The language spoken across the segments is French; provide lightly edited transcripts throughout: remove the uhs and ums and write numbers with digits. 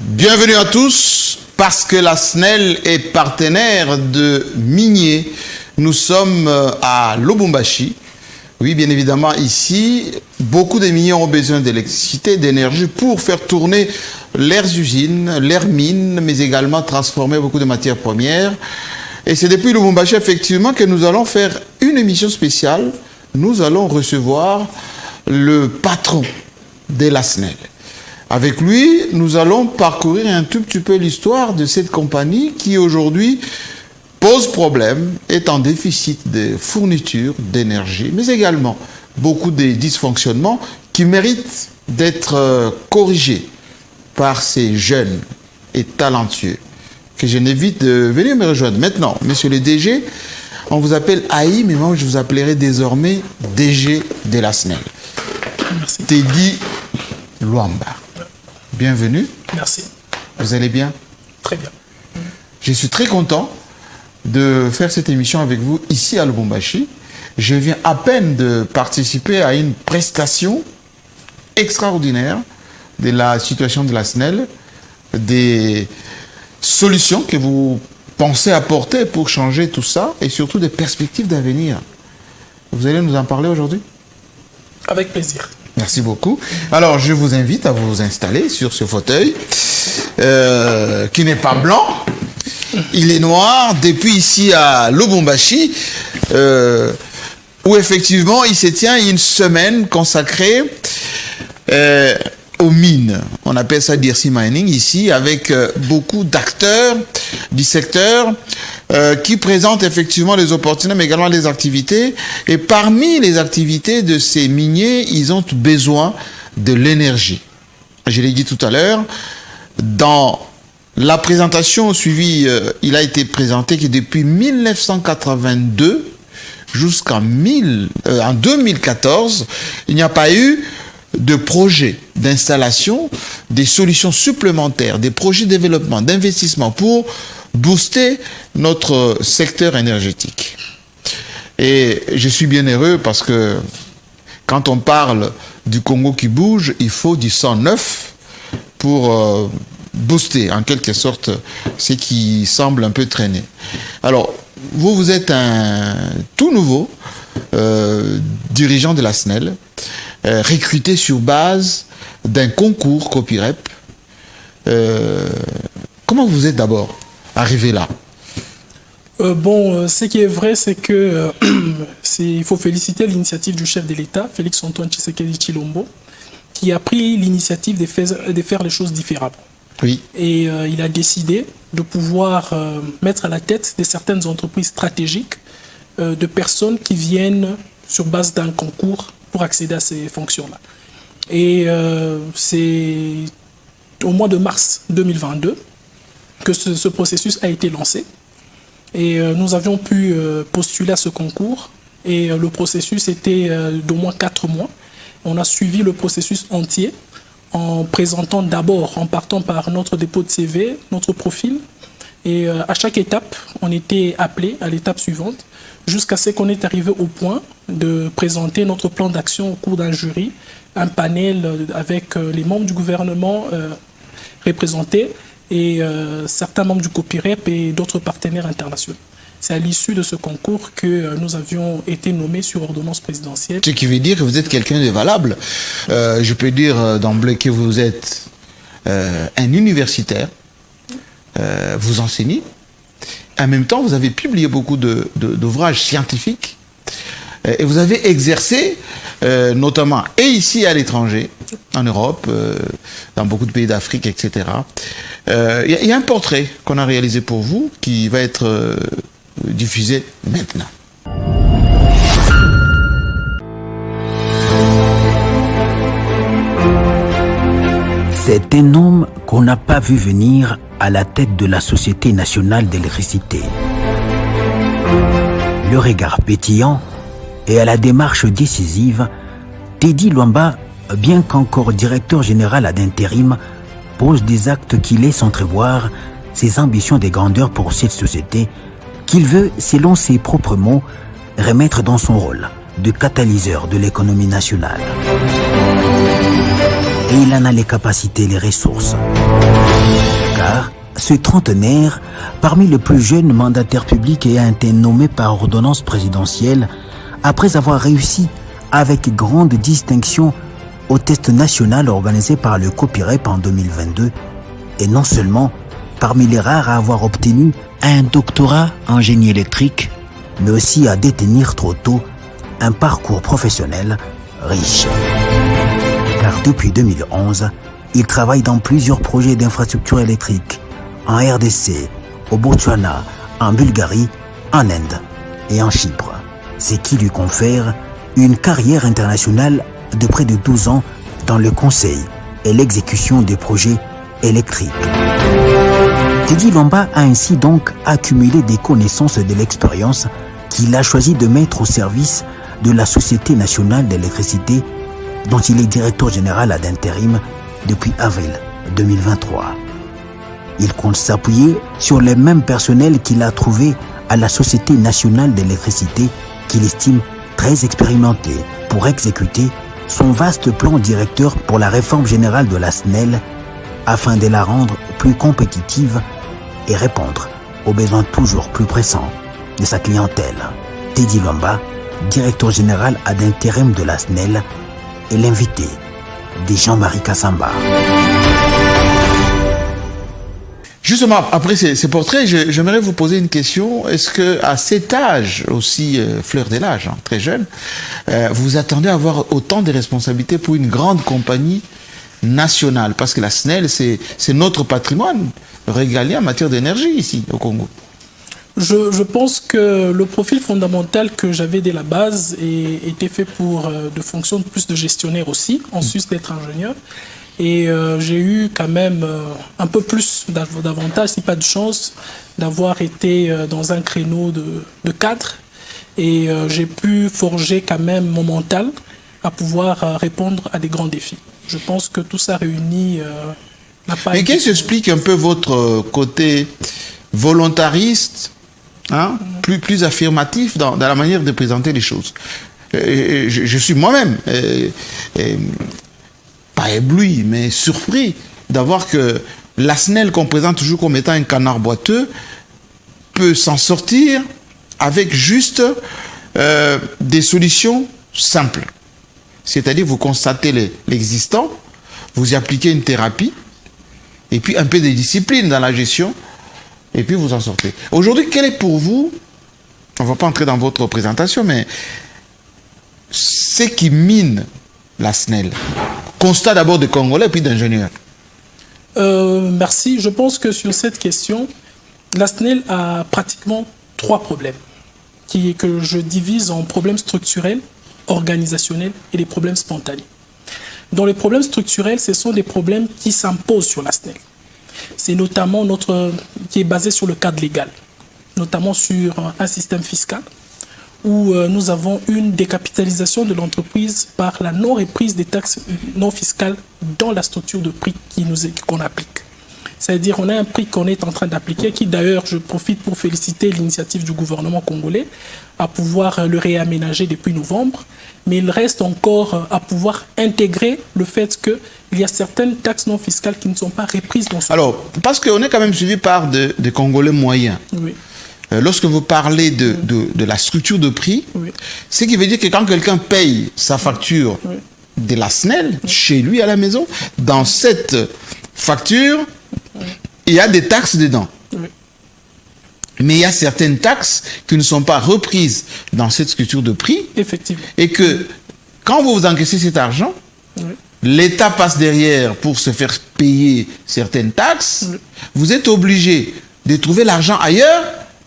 Bienvenue à tous, parce que la SNEL est partenaire de miniers. Nous sommes à Lubumbashi. Oui, bien évidemment, ici, beaucoup de miniers ont besoin d'électricité, d'énergie pour faire tourner leurs usines, leurs mines, mais également transformer beaucoup de matières premières. Et c'est depuis Lubumbashi, effectivement, que nous allons faire une émission spéciale. Nous allons recevoir le patron de la SNEL. Avec lui, nous allons parcourir un tout petit peu l'histoire de cette compagnie qui aujourd'hui pose problème, est en déficit de fourniture d'énergie, mais également beaucoup de dysfonctionnements qui méritent d'être corrigés par ces jeunes et talentueux que je n'évite de venir me rejoindre. Maintenant, monsieur le DG, on vous appelle AI, mais moi je vous appellerai désormais DG de la SNEL. Merci. Teddy Luamba. Bienvenue. Merci. Vous allez bien? Très bien. Je suis très content de faire cette émission avec vous ici à Lubumbashi. Je viens à peine de participer à une prestation extraordinaire de la situation de la SNEL, des solutions que vous pensez apporter pour changer tout ça et surtout des perspectives d'avenir. Vous allez nous en parler aujourd'hui? Avec plaisir. Merci beaucoup. Alors, je vous invite à vous installer sur ce fauteuil qui n'est pas blanc. Il est noir depuis ici à Lubumbashi où effectivement il se tient une semaine consacrée aux mines. On appelle ça Dirty Mining ici avec beaucoup d'acteurs du secteur qui présentent effectivement les opportunités mais également les activités. Et parmi les activités de ces miniers, ils ont besoin de l'énergie. Je l'ai dit tout à l'heure, dans la présentation suivie, il a été présenté que depuis 1982 jusqu'en 2014, il n'y a pas eu de projets d'installation, des solutions supplémentaires, des projets de développement, d'investissement pour booster notre secteur énergétique. Et je suis bien heureux parce que quand on parle du Congo qui bouge, il faut du sang neuf pour booster en quelque sorte ce qui semble un peu traîner. Alors, vous êtes un tout nouveau dirigeant de la SNEL, recruté sur base d'un concours Copirep. Comment vous êtes d'abord arrivé là? Ce qui est vrai, c'est que il faut féliciter l'initiative du chef de l'État, Félix-Antoine Tshisekedi Tshilombo, qui a pris l'initiative de faire les choses différemment. Oui. Et il a décidé de pouvoir mettre à la tête de certaines entreprises stratégiques de personnes qui viennent sur base d'un concours pour accéder à ces fonctions-là. Et c'est au mois de mars 2022 que ce processus a été lancé. Et nous avions pu postuler à ce concours. Et le processus était d'au moins 4 mois. On a suivi le processus entier en présentant d'abord, en partant par notre dépôt de CV, notre profil. Et à chaque étape, on était appelé à l'étape suivante, jusqu'à ce qu'on est arrivé au point de présenter notre plan d'action au cours d'un jury, un panel avec les membres du gouvernement représentés et certains membres du Copirep et d'autres partenaires internationaux. C'est à l'issue de ce concours que nous avions été nommés sur ordonnance présidentielle. Ce qui veut dire que vous êtes quelqu'un de valable. Je peux dire d'emblée que vous êtes un universitaire, vous enseignez. En même temps, vous avez publié beaucoup d'ouvrages scientifiques et vous avez exercé, notamment et ici et à l'étranger, en Europe, dans beaucoup de pays d'Afrique, etc. Il y a un portrait qu'on a réalisé pour vous qui va être diffusé maintenant. C'est un homme qu'on n'a pas vu venir à la tête de la Société nationale d'électricité. Le regard pétillant et à la démarche décisive, Teddy Luamba, bien qu'encore directeur général ad intérim, pose des actes qui laissent entrevoir ses ambitions de grandeur pour cette société qu'il veut, selon ses propres mots, remettre dans son rôle de catalyseur de l'économie nationale. Et il en a les capacités et les ressources. Car ce trentenaire, parmi les plus jeunes mandataires publics, ayant été nommé par ordonnance présidentielle, après avoir réussi avec grande distinction au test national organisé par le COPIREP en 2022, et non seulement parmi les rares à avoir obtenu un doctorat en génie électrique, mais aussi à détenir trop tôt un parcours professionnel riche. Car depuis 2011, il travaille dans plusieurs projets d'infrastructures électriques en RDC, au Botswana, en Bulgarie, en Inde et en Chypre. Ce qui lui confère une carrière internationale de près de 12 ans dans le conseil et l'exécution des projets électriques. Teddy Luamba a ainsi donc accumulé des connaissances et de l'expérience qu'il a choisi de mettre au service de la Société nationale d'électricité dont il est directeur général ad intérim depuis avril 2023. Il compte s'appuyer sur les mêmes personnels qu'il a trouvés à la Société nationale d'électricité qu'il estime très expérimentés pour exécuter son vaste plan directeur pour la réforme générale de la SNEL afin de la rendre plus compétitive et répondre aux besoins toujours plus pressants de sa clientèle. Teddy Luamba, directeur général ad intérim de la SNEL, est l'invité de Jean-Marie Kassamba. Justement, après ces portraits, j'aimerais vous poser une question. Est-ce qu'à cet âge, aussi fleur de l'âge, très jeune, vous attendez à avoir autant de responsabilités pour une grande compagnie nationale? Parce que la SNEL, c'est notre patrimoine régalien en matière d'énergie ici, au Congo. Je pense que le profil fondamental que j'avais dès la base était fait pour de fonctions plus de gestionnaire aussi, en sus d'être ingénieur. Et j'ai eu quand même un peu plus d'avantages, si pas de chance, d'avoir été dans un créneau de cadre. Et j'ai pu forger quand même mon mental à pouvoir répondre à des grands défis. Je pense que tout ça réuni n'a pas... Et qu'est-ce qui explique un peu votre côté volontariste, hein, plus affirmatif dans la manière de présenter les choses? Je suis moi-même... pas ébloui, mais surpris d'avoir que la SNEL qu'on présente toujours comme étant un canard boiteux peut s'en sortir avec juste des solutions simples. C'est-à-dire vous constatez l'existant, vous y appliquez une thérapie, et puis un peu de discipline dans la gestion, et puis vous en sortez. Aujourd'hui, quel est pour vous, on ne va pas entrer dans votre présentation, mais ce qui mine la SNEL? Constat d'abord de Congolais puis d'ingénieurs. Merci. Je pense que sur cette question, la SNEL a pratiquement 3 problèmes que je divise en problèmes structurels, organisationnels et des problèmes spontanés. Dans les problèmes structurels, ce sont des problèmes qui s'imposent sur la SNEL. C'est notamment qui est basé sur le cadre légal, notamment sur un système fiscal, où nous avons une décapitalisation de l'entreprise par la non-reprise des taxes non fiscales dans la structure de prix qu'on applique. C'est-à-dire qu'on a un prix qu'on est en train d'appliquer, qui d'ailleurs, je profite pour féliciter l'initiative du gouvernement congolais à pouvoir le réaménager depuis novembre, mais il reste encore à pouvoir intégrer le fait qu'il y a certaines taxes non fiscales qui ne sont pas reprises dans ce... Alors, parce qu'on est quand même suivi par des Congolais moyens. Oui. Lorsque vous parlez de la structure de prix, oui, ce qui veut dire que quand quelqu'un paye sa facture, oui, de la SNEL, oui, chez lui à la maison, dans cette facture, oui, il y a des taxes dedans. Oui. Mais il y a certaines taxes qui ne sont pas reprises dans cette structure de prix. Effectivement. Et que quand vous encaissez cet argent, oui, l'État passe derrière pour se faire payer certaines taxes. Oui. Vous êtes obligé de trouver l'argent ailleurs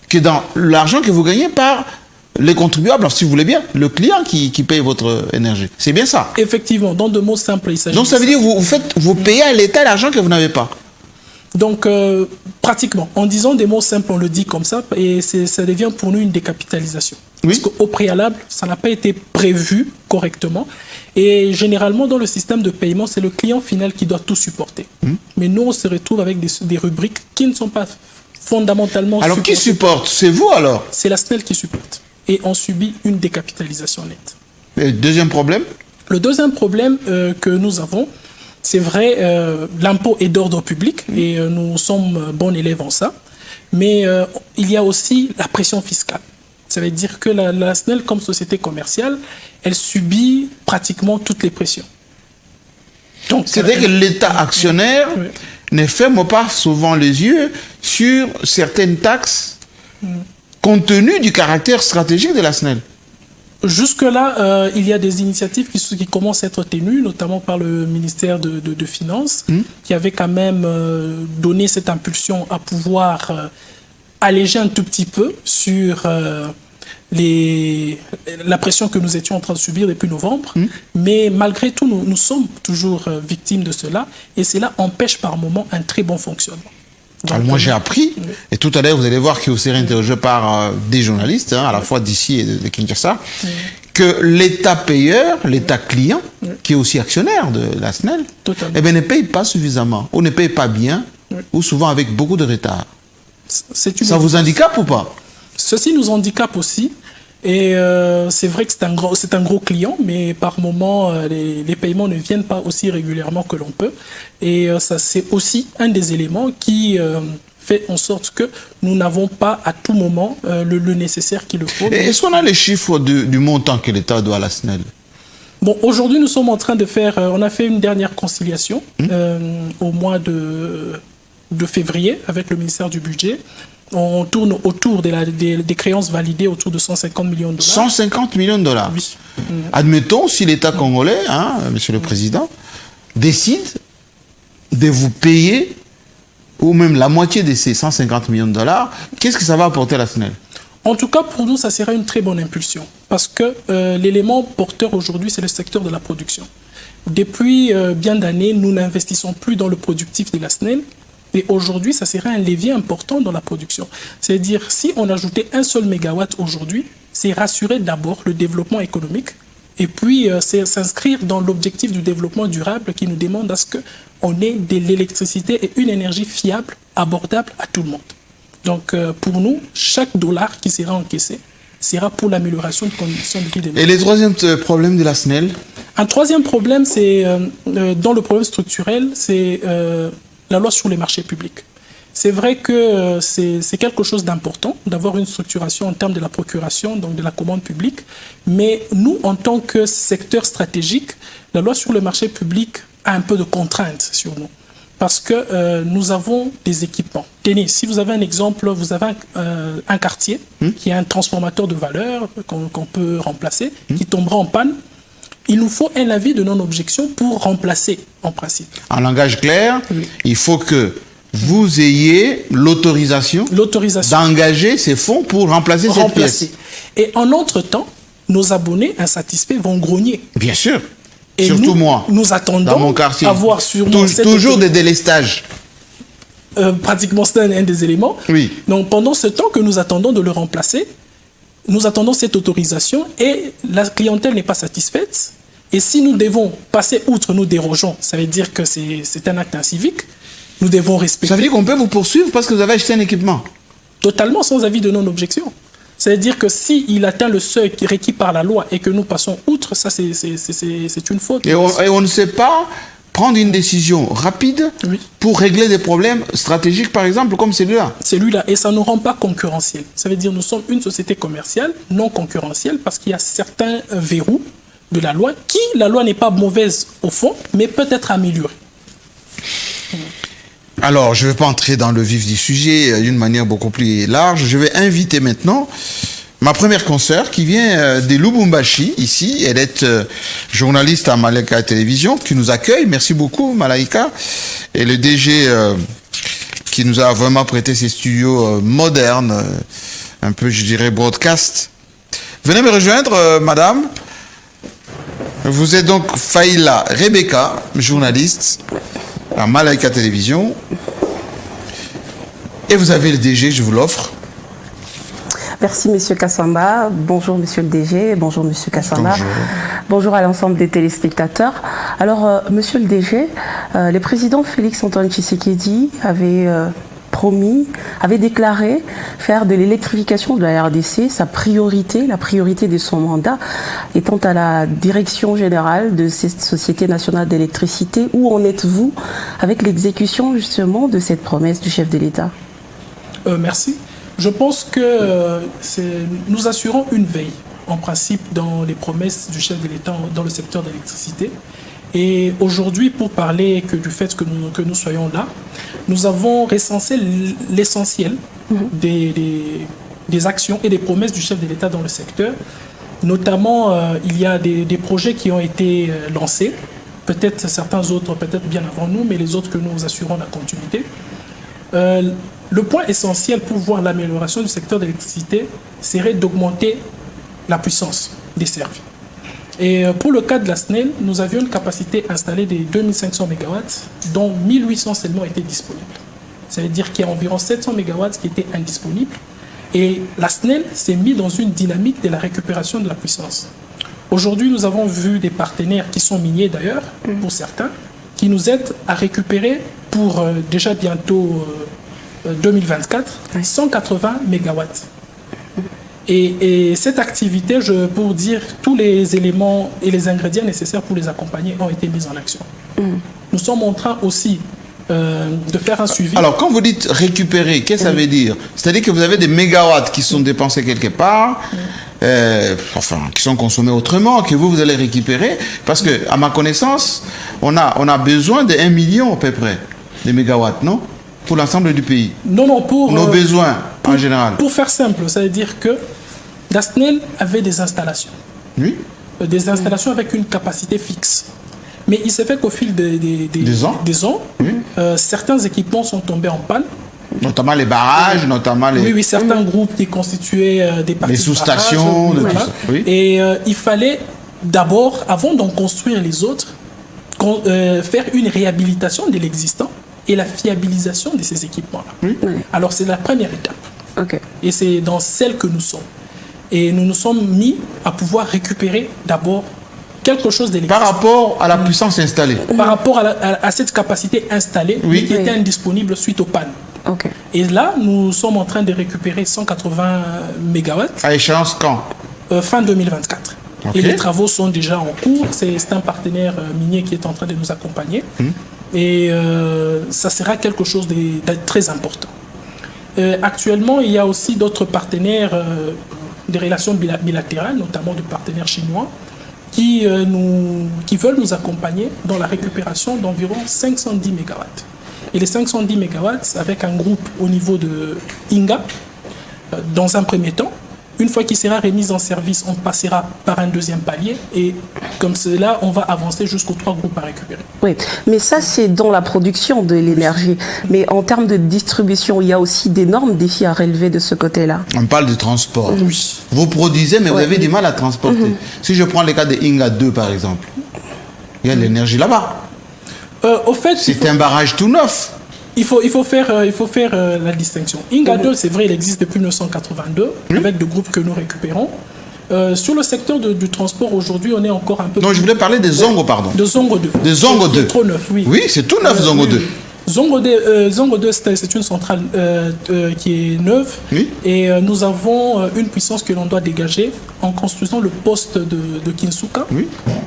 que dans l'argent que vous gagnez par les contribuables, si vous voulez bien, le client qui paye votre énergie. C'est bien ça? Effectivement, dans de mots simples, il s'agit. Donc ça veut dire que vous payez à l'État l'argent que vous n'avez pas. Donc, pratiquement, en disant des mots simples, on le dit comme ça, et ça devient pour nous une décapitalisation. Oui. Parce qu'au préalable, ça n'a pas été prévu correctement. Et généralement, dans le système de paiement, c'est le client final qui doit tout supporter. Mais nous, on se retrouve avec des rubriques qui ne sont pas fondamentalement... Alors, qui supporte? C'est vous alors? C'est la SNEL qui supporte. Et on subit une décapitalisation nette. Et deuxième problème? Le deuxième problème que nous avons, c'est vrai, l'impôt est d'ordre public et nous sommes bons élèves en ça, mais il y a aussi la pression fiscale. Ça veut dire que la SNEL, comme société commerciale, elle subit pratiquement toutes les pressions. C'est-à-dire que l'État actionnaire ne ferme pas souvent les yeux sur certaines taxes compte tenu du caractère stratégique de la SNEL. Jusque-là, il y a des initiatives qui commencent à être tenues, notamment par le ministère de Finances, qui avait quand même donné cette impulsion à pouvoir alléger un tout petit peu sur la pression que nous étions en train de subir depuis novembre. Mais malgré tout, nous sommes toujours victimes de cela, et cela empêche par moments un très bon fonctionnement. Alors moi j'ai appris, et tout à l'heure vous allez voir que vous serez interrogé par des journalistes, à la fois d'ici et de Kinshasa, que l'État payeur, l'État client, qui est aussi actionnaire de la SNEL, eh bien, ne paye pas suffisamment, ou ne paye pas bien, ou souvent avec beaucoup de retard. Ça vous handicape ou pas? Ceci nous handicape aussi. Et c'est vrai que c'est un gros client, mais par moment, les paiements ne viennent pas aussi régulièrement que l'on peut. Et ça, c'est aussi un des éléments qui fait en sorte que nous n'avons pas à tout moment le nécessaire qu'il faut. Est-ce qu'on a les chiffres du montant que l'État doit à la SNEL? Bon, aujourd'hui, nous sommes en train de faire... on a fait une dernière conciliation au mois de février avec le ministère du Budget. On tourne autour des créances validées autour de 150 millions de dollars. 150 millions de dollars. Oui. Admettons, si l'État congolais, Monsieur le Président, décide de vous payer, ou même la moitié de ces 150 millions de dollars, qu'est-ce que ça va apporter à la SNEL? En tout cas, pour nous, ça sera une très bonne impulsion. Parce que l'élément porteur aujourd'hui, c'est le secteur de la production. Depuis bien d'années, nous n'investissons plus dans le productif de la SNEL. Et aujourd'hui, ça serait un levier important dans la production. C'est-à-dire, si on ajoutait un seul mégawatt aujourd'hui, c'est rassurer d'abord le développement économique et puis c'est s'inscrire dans l'objectif du développement durable qui nous demande à ce qu'on ait de l'électricité et une énergie fiable, abordable à tout le monde. Donc, pour nous, chaque dollar qui sera encaissé sera pour l'amélioration des conditions de vie des ménages. Et les troisième problème de la SNEL? Un troisième problème, c'est dans le problème structurel, c'est... la loi sur les marchés publics. C'est vrai que c'est quelque chose d'important d'avoir une structuration en termes de la procuration, donc de la commande publique, mais nous, en tant que secteur stratégique, la loi sur les marchés publics a un peu de contraintes sur nous, parce que nous avons des équipements. Tenez, si vous avez un exemple, vous avez un quartier qui est un transformateur de valeur qu'on peut remplacer, qui tombera en panne. Il nous faut un avis de non-objection pour remplacer, en principe. En langage clair, il faut que vous ayez l'autorisation d'engager ces fonds pour remplacer cette pièce. Et en entre-temps, nos abonnés insatisfaits vont grogner. Bien sûr. Et surtout moi, nous attendons dans mon quartier, avoir sûrement toujours des délestages. Pratiquement, c'est un des éléments. Oui. Donc, pendant ce temps que nous attendons de le remplacer, nous attendons cette autorisation et la clientèle n'est pas satisfaite. Et si nous devons passer outre, nous dérogeons, ça veut dire que c'est un acte incivique, nous devons respecter. Ça veut dire qu'on peut vous poursuivre parce que vous avez acheté un équipement? Totalement sans avis de non-objection. C'est-à-dire que s'il atteint le seuil requis par la loi et que nous passons outre, ça c'est une faute. Et on ne sait pas prendre une décision rapide pour régler des problèmes stratégiques, par exemple, comme celui-là. Celui-là, et ça ne nous rend pas concurrentiels. Ça veut dire que nous sommes une société commerciale non concurrentielle parce qu'il y a certains verrous de la loi la loi n'est pas mauvaise au fond, mais peut être améliorée. Alors, je ne vais pas entrer dans le vif du sujet d'une manière beaucoup plus large. Je vais inviter maintenant ma première consoeur qui vient de Lubumbashi, ici. Elle est journaliste à Malaika Télévision, qui nous accueille. Merci beaucoup, Malaika. Et le DG qui nous a vraiment prêté ses studios modernes, un peu, je dirais, broadcast. Venez me rejoindre, madame. Vous êtes donc Faïla Rebecca, journaliste à Malaika Télévision. Et vous avez le DG, je vous l'offre. Merci, Monsieur Kassamba. Bonjour, Monsieur le DG. Bonjour, Monsieur Kassamba. Bonjour. Bonjour à l'ensemble des téléspectateurs. Alors, Monsieur le DG, le président Félix Antoine Tshisekedi avait promis, avait déclaré faire de l'électrification de la RDC sa priorité, la priorité de son mandat, étant à la direction générale de cette Société nationale d'électricité. Où en êtes-vous avec l'exécution justement de cette promesse du chef de l'État? Merci. Je pense que nous assurons une veille, en principe, dans les promesses du chef de l'État dans le secteur de l'électricité. Et aujourd'hui, pour parler du fait que nous soyons là, nous avons recensé l'essentiel des actions et des promesses du chef de l'État dans le secteur. Notamment, il y a des projets qui ont été lancés, peut-être certains autres, peut-être bien avant nous, mais les autres que nous assurons la continuité. Le point essentiel pour voir l'amélioration du secteur de l'électricité serait d'augmenter la puissance des services. Et pour le cas de la SNEL, nous avions une capacité installée de 2500 MW, dont 1800 seulement étaient disponibles. Ça veut dire qu'il y a environ 700 MW qui étaient indisponibles. Et la SNEL s'est mise dans une dynamique de la récupération de la puissance. Aujourd'hui, nous avons vu des partenaires qui sont miniers d'ailleurs, pour certains, qui nous aident à récupérer pour déjà bientôt 2024, 180 MW. Et cette activité, pour dire, tous les éléments et les ingrédients nécessaires pour les accompagner ont été mis en action. Nous sommes en train aussi de faire un suivi. Alors, quand vous dites récupérer, qu'est-ce que ça veut dire? C'est-à-dire que vous avez des mégawatts qui sont dépensés quelque part, qui sont consommés autrement, que vous allez récupérer, parce que, à ma connaissance, on a besoin de 1 million à peu près de mégawatts, non? Pour l'ensemble du pays. Non, pour nos besoins en général. Pour faire simple, ça veut dire que la SNEL avait des installations. Oui. Des installations avec une capacité fixe. Mais il s'est fait qu'au fil des ans, certains équipements sont tombés en panne. Notamment les barrages, notamment les... Oui, certains groupes qui constituaient des parties les sous-stations, de barrages, Et il fallait d'abord, avant d'en construire les autres, faire une réhabilitation de l'existant et la fiabilisation de ces équipements-là. Alors, c'est la première étape. Et c'est dans celle que nous sommes. Et nous nous sommes mis à pouvoir récupérer d'abord quelque chose d'électrique. Par rapport à la puissance installée. Par rapport à cette capacité installée, mais qui était indisponible suite aux pannes. Et là, nous sommes en train de récupérer 180 MW. À échéance quand? Fin 2024. Et les travaux sont déjà en cours. C'est un partenaire minier qui est en train de nous accompagner. Et ça sera quelque chose de très important. Actuellement, il y a aussi d'autres partenaires, des relations bilatérales, notamment des partenaires chinois, qui veulent nous accompagner dans la récupération d'environ 510 MW. Et les 510 MW, avec un groupe au niveau de Inga, dans un premier temps, une fois qu'il sera remis en service, on passera par un deuxième palier et comme cela, on va avancer jusqu'aux 3 groupes à récupérer. Oui, mais ça, c'est dans la production de l'énergie. Mais en termes de distribution, il y a aussi d'énormes défis à relever de ce côté-là. On parle de transport. Oui. Vous produisez, mais vous avez du mal à transporter. Si je prends le cas de Inga 2, par exemple, il y a de l'énergie là-bas. Au fait, c'est un barrage tout neuf. Il faut faire la distinction. Inga 2, c'est vrai, il existe depuis 1982, avec des groupes que nous récupérons. Sur le secteur du transport, aujourd'hui, on est encore un peu... Non, je voulais parler des Zongo, pardon. De Zongo 2. De Zongo 2. C'est trop neuf, oui. Oui, c'est tout neuf, Zongo 2. Zongo 2, c'est une centrale qui est neuve. Et nous avons une puissance que l'on doit dégager en construisant le poste de Kinsuka,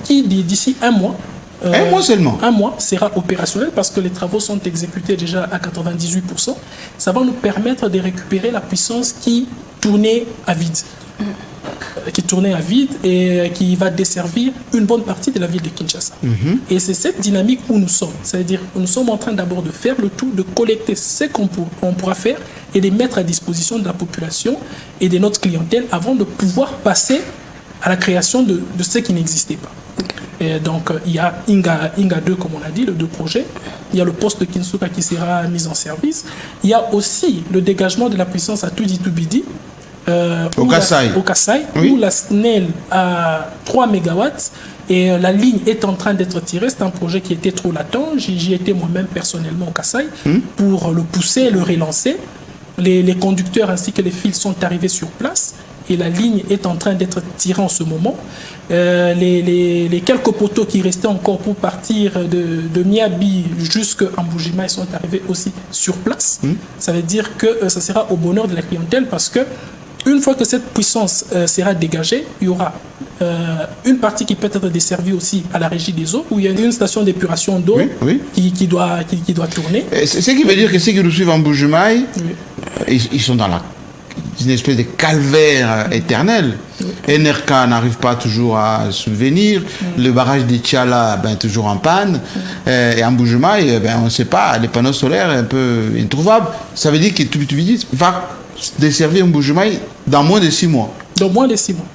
qui, d'ici un mois, un mois seulement. Un mois sera opérationnel parce que les travaux sont exécutés déjà à 98%. Ça va nous permettre de récupérer la puissance qui tournait à vide. Et qui va desservir une bonne partie de la ville de Kinshasa. Et c'est cette dynamique où nous sommes. C'est-à-dire que nous sommes en train d'abord de faire le tout, de collecter ce qu'on pourra faire et de mettre à disposition de la population et de notre clientèle avant de pouvoir passer à la création de ce qui n'existait pas. Et donc, il y a Inga 2, comme on a dit, le 2 projets. Il y a le poste de Kinsuka qui sera mis en service. Il y a aussi le dégagement de la puissance à Tudi-Tubidi, au Kassai, où la SNEL a 3 MW et la ligne est en train d'être tirée. C'est un projet qui était trop latent. J'y étais moi-même personnellement au Kassai pour le pousser, le relancer. Les conducteurs ainsi que les fils sont arrivés sur place. et la ligne est en train d'être tirée en ce moment. Les quelques poteaux qui restaient encore pour partir de Miabi jusqu'à Mbuji-Mayi sont arrivés aussi sur place. Ça veut dire que ça sera au bonheur de la clientèle parce que une fois que cette puissance sera dégagée, il y aura une partie qui peut être desservie aussi à la régie des eaux, où il y a une station d'épuration d'eau qui doit tourner. Ce qui veut dire que ceux qui nous suivent en Mbuji-Mayi, ils sont dans une espèce de calvaire éternel. NRK n'arrive pas toujours à subvenir. Le barrage de Tchala, toujours en panne. Et en Mbuji-Mayi, on ne sait pas, les panneaux solaires un peu introuvables. Ça veut dire que Tubidi va desservir Mbuji-Mayi dans moins de 6 mois. Dans moins de 6 mois.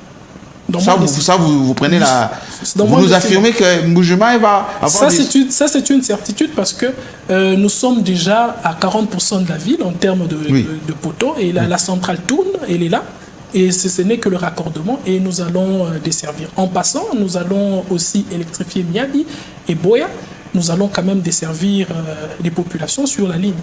Vous prenez vous nous affirmez que Mbuji-Mayi va avoir ça, c'est une certitude parce que nous sommes déjà à 40% de la ville en termes de poteaux et la centrale tourne, elle est là. Et ce n'est que le raccordement et nous allons desservir. En passant, nous allons aussi électrifier Miabi et Boya. Nous allons quand même desservir les populations sur la ligne.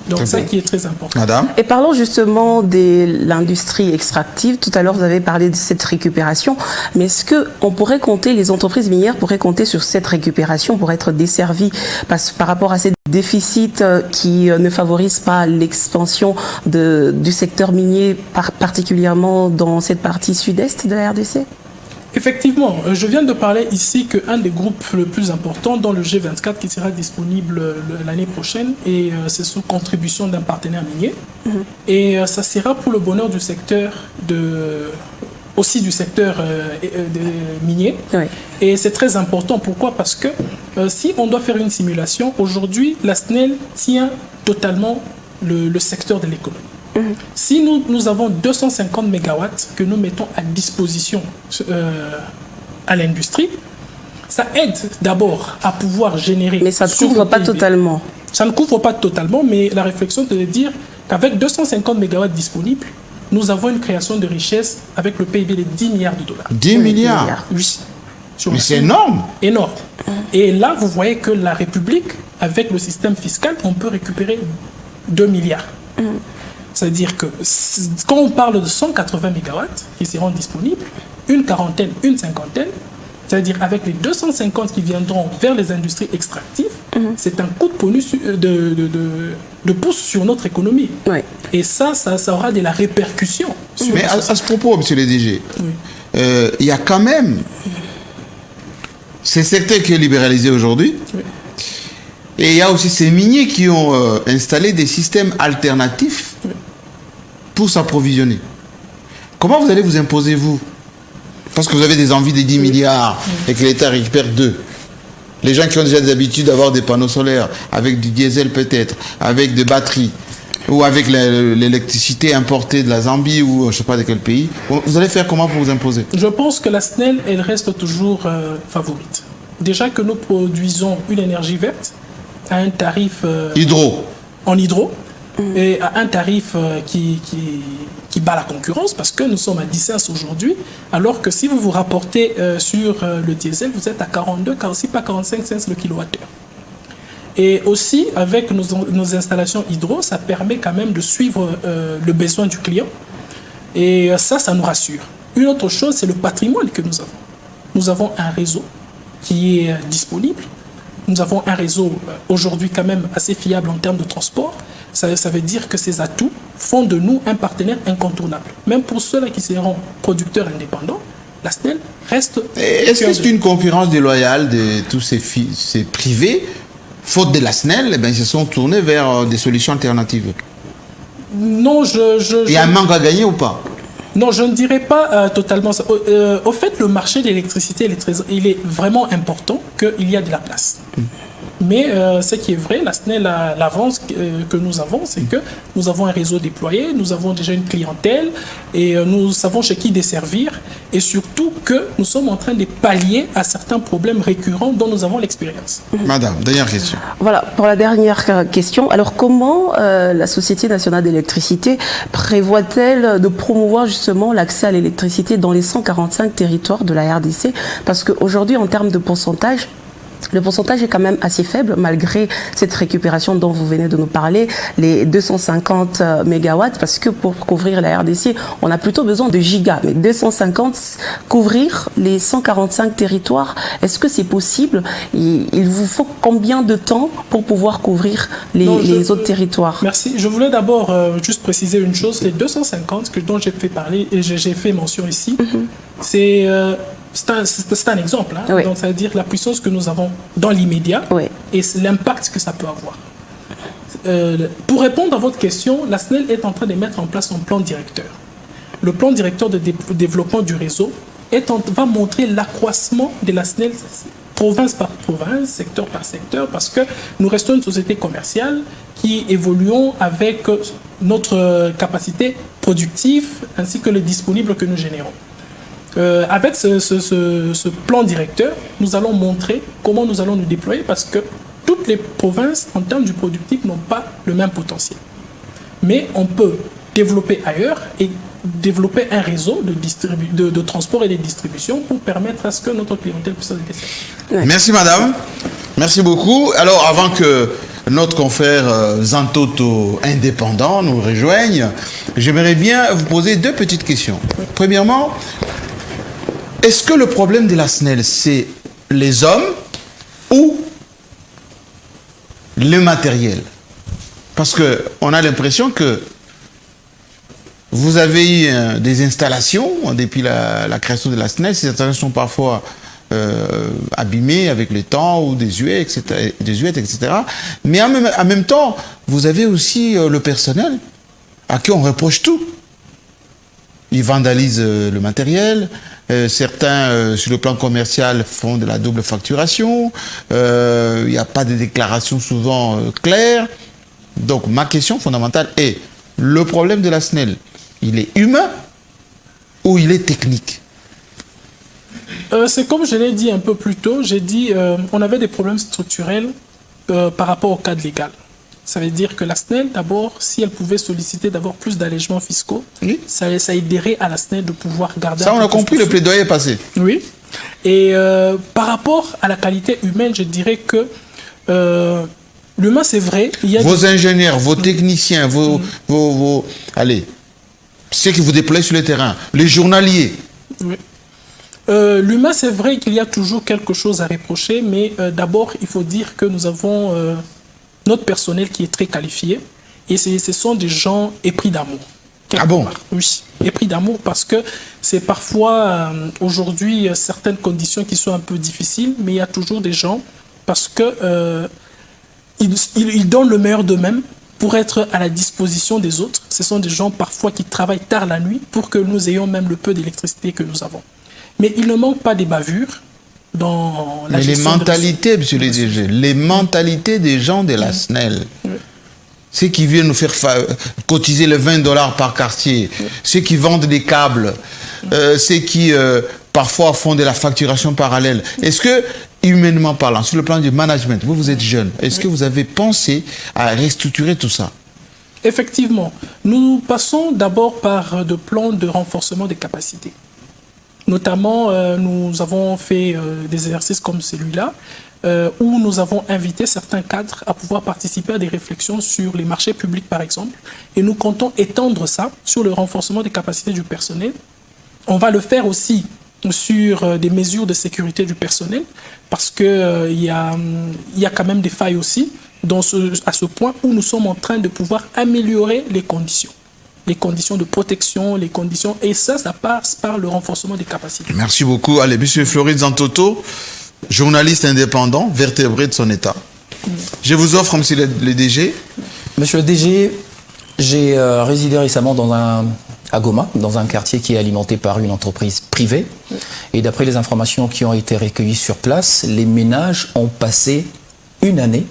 Donc ça qui est très important. Madame. Et parlons justement de l'industrie extractive. Tout à l'heure, vous avez parlé de cette récupération. Mais est-ce qu'on pourrait compter, les entreprises minières pourraient compter sur cette récupération pour être desservies par rapport à ces déficits qui ne favorisent pas l'expansion du secteur minier, particulièrement dans cette partie sud-est de la RDC ? Effectivement, je viens de parler ici qu'un des groupes le plus importants dans le G24 qui sera disponible l'année prochaine et c'est sous contribution d'un partenaire minier. Et ça sera pour le bonheur du secteur aussi du secteur minier. Et c'est très important. Pourquoi? Parce que si on doit faire une simulation, aujourd'hui, la SNEL tient totalement le secteur de l'économie. Si nous avons 250 mégawatts que nous mettons à disposition à l'industrie, ça aide d'abord à pouvoir générer... Mais ça ne couvre pas totalement. Ça ne couvre pas totalement, mais la réflexion c'est de dire qu'avec 250 mégawatts disponibles, nous avons une création de richesse avec le PIB de 10 milliards de dollars. 10 milliards? Oui. Mais c'est énorme. Énorme. Et là, vous voyez que la République, avec le système fiscal, on peut récupérer 2 milliards. C'est-à-dire que quand on parle de 180 mégawatts qui seront disponibles, une quarantaine, une cinquantaine, c'est-à-dire avec les 250 qui viendront vers les industries extractives, c'est un coup de pouce sur notre économie. Et ça aura de la répercussion. Mais à ce propos, monsieur le DG, il y a quand même ce secteur qui est libéralisé aujourd'hui. Et il y a aussi ces miniers qui ont installé des systèmes alternatifs pour s'approvisionner. Comment vous allez vous imposer, vous? Parce que vous avez des envies de 10 milliards et que l'État récupère 2. Les gens qui ont déjà des habitudes d'avoir des panneaux solaires, avec du diesel peut-être, avec des batteries, ou avec l'électricité importée de la Zambie ou je ne sais pas de quel pays, vous allez faire comment pour vous imposer? Je pense que la SNEL, elle reste toujours favorite. Déjà que nous produisons une énergie verte à un tarif... en hydro, et à un tarif qui bat la concurrence parce que nous sommes à 10 cents aujourd'hui, alors que si vous vous rapportez sur le diesel, vous êtes à 42, 46, pas 45 cents le kilowattheure. Et aussi, avec nos installations hydro, ça permet quand même de suivre le besoin du client. Et ça nous rassure. Une autre chose, c'est le patrimoine que nous avons. Nous avons un réseau qui est disponible. Nous avons un réseau aujourd'hui quand même assez fiable en termes de transport. Ça veut dire que ces atouts font de nous un partenaire incontournable. Même pour ceux-là qui seront producteurs indépendants, la SNEL reste... Est-ce que c'est une concurrence déloyale de tous ces privés? Faute de la SNEL, ils se sont tournés vers des solutions alternatives. Non, il y a un manque à gagner ou pas? Non, je ne dirais pas totalement ça. Au fait, le marché de l'électricité, il est vraiment important qu'il y a de la place. Mais ce qui est vrai, la SNEL, l'avance que nous avons, c'est que nous avons un réseau déployé, nous avons déjà une clientèle et nous savons chez qui desservir et surtout que nous sommes en train de pallier à certains problèmes récurrents dont nous avons l'expérience. Madame, dernière question. Voilà, pour la dernière question. Alors, comment la Société nationale d'électricité prévoit-elle de promouvoir justement l'accès à l'électricité dans les 145 territoires de la RDC? Parce qu'aujourd'hui, en termes de pourcentage, le pourcentage est quand même assez faible malgré cette récupération dont vous venez de nous parler, les 250 mégawatts, parce que pour couvrir la RDC, on a plutôt besoin de gigas. Mais 250, couvrir les 145 territoires, est-ce que c'est possible? Il vous faut combien de temps pour pouvoir couvrir les autres territoires? Merci. Je voulais d'abord juste préciser une chose. Les 250 dont j'ai fait parler et j'ai fait mention ici, c'est un exemple. Hein. Oui. Donc, ça veut dire la puissance que nous avons dans l'immédiat et l'impact que ça peut avoir. Pour répondre à votre question, la SNEL est en train de mettre en place un plan directeur. Le plan directeur de développement du réseau va montrer l'accroissement de la SNEL province par province, secteur par secteur, parce que nous restons une société commerciale qui évoluons avec notre capacité productive ainsi que le disponible que nous générons. Avec ce plan directeur, nous allons montrer comment nous allons nous déployer parce que toutes les provinces, en termes du productif, n'ont pas le même potentiel. Mais on peut développer ailleurs et développer un réseau de transport et de distribution pour permettre à ce que notre clientèle puisse être desservie. Merci madame, merci beaucoup. Alors avant que notre confrère Zantoto indépendant nous rejoigne, j'aimerais bien vous poser deux petites questions. Premièrement, est-ce que le problème de la SNEL, c'est les hommes ou le matériel? Parce qu'on a l'impression que vous avez eu des installations, depuis la création de la SNEL, ces installations sont parfois abîmées avec le temps ou désuètes, etc. Mais en même temps, vous avez aussi le personnel à qui on reproche tout. Ils vandalisent le matériel, certains, sur le plan commercial, font de la double facturation, il n'y a pas de déclaration souvent claire. Donc ma question fondamentale est, le problème de la SNEL, il est humain ou il est technique? C'est comme je l'ai dit un peu plus tôt, j'ai dit on avait des problèmes structurels par rapport au cadre légal. Ça veut dire que la SNEL, d'abord, si elle pouvait solliciter d'abord plus d'allègements fiscaux, oui, ça aiderait à la SNEL de pouvoir garder... Ça, on a compris, le plaidoyer est passé. Oui. Et par rapport à la qualité humaine, je dirais que l'humain, c'est vrai... Il y a vos ingénieurs, vos techniciens, allez, ceux qui vous déploient sur le terrain, les journaliers... Oui. L'humain, c'est vrai qu'il y a toujours quelque chose à reprocher, mais d'abord, il faut dire que nous avons notre personnel qui est très qualifié, et ce sont des gens épris d'amour. Ah bon? Oui, épris d'amour, parce que c'est parfois, aujourd'hui, certaines conditions qui sont un peu difficiles, mais il y a toujours des gens, parce que ils donnent le meilleur d'eux-mêmes pour être à la disposition des autres. Ce sont des gens, parfois, qui travaillent tard la nuit pour que nous ayons même le peu d'électricité que nous avons. Mais il ne manque pas des bavures dans la gestion. Mais les mentalités, monsieur le DG, les mentalités des gens de la SNEL, ceux qui viennent nous faire cotiser les $20 par quartier, ceux qui vendent des câbles, ceux qui parfois font de la facturation parallèle. Est-ce que, humainement parlant, sur le plan du management, vous êtes jeune, est-ce que vous avez pensé à restructurer tout ça? Effectivement. Nous passons d'abord par de plans de renforcement des capacités. Notamment, nous avons fait des exercices comme celui-là, où nous avons invité certains cadres à pouvoir participer à des réflexions sur les marchés publics, par exemple. Et nous comptons étendre ça sur le renforcement des capacités du personnel. On va le faire aussi sur des mesures de sécurité du personnel, parce qu'il y a quand même des failles aussi à ce point où nous sommes en train de pouvoir améliorer les conditions de protection, les conditions, et ça passe par le renforcement des capacités. Merci beaucoup. Allez, monsieur Floride Zantoto, journaliste indépendant, vertébré de son État. Je vous offre, monsieur le DG. Monsieur le DG, j'ai résidé récemment à Goma, dans un quartier qui est alimenté par une entreprise privée. Et d'après les informations qui ont été recueillies sur place, les ménages ont passé une année